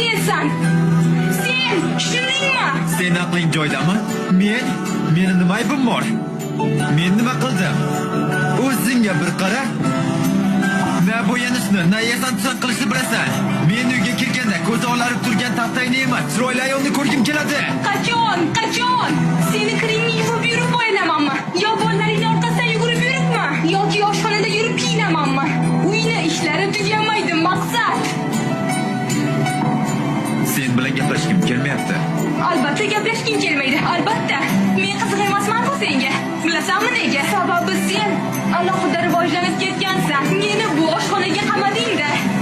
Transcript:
sensan. Sen, tushundingmi? Sen aqling joyidami? Meni nima aybim bor? Men nima qildim? O'zingga bir qara. Na bo'yanishni, na yasantusan qilishni bilasan. Men uyga kirganda ko'zi olarib turgan taftayni emas, chiroyli ayolni ko'rgim keladi. Qachon? Seni kiringni yuvib yurib bo'ynamanmi? Yo bolalaringni orqasidan yugurib yuribmi? Yoki oshxonada yurib kiyinamanmi? Uyni ishlari tugamaydi, maqsad. Sen bilan gaplashgim kelmayapti. Albatta gaplashging kelmaydi, albatta. Men qiziq emasman-ku senga. Bilasanmi nega? Sababi sen alohida rivojlanib ketgansan. Meni bu oshxonaga qamading-da.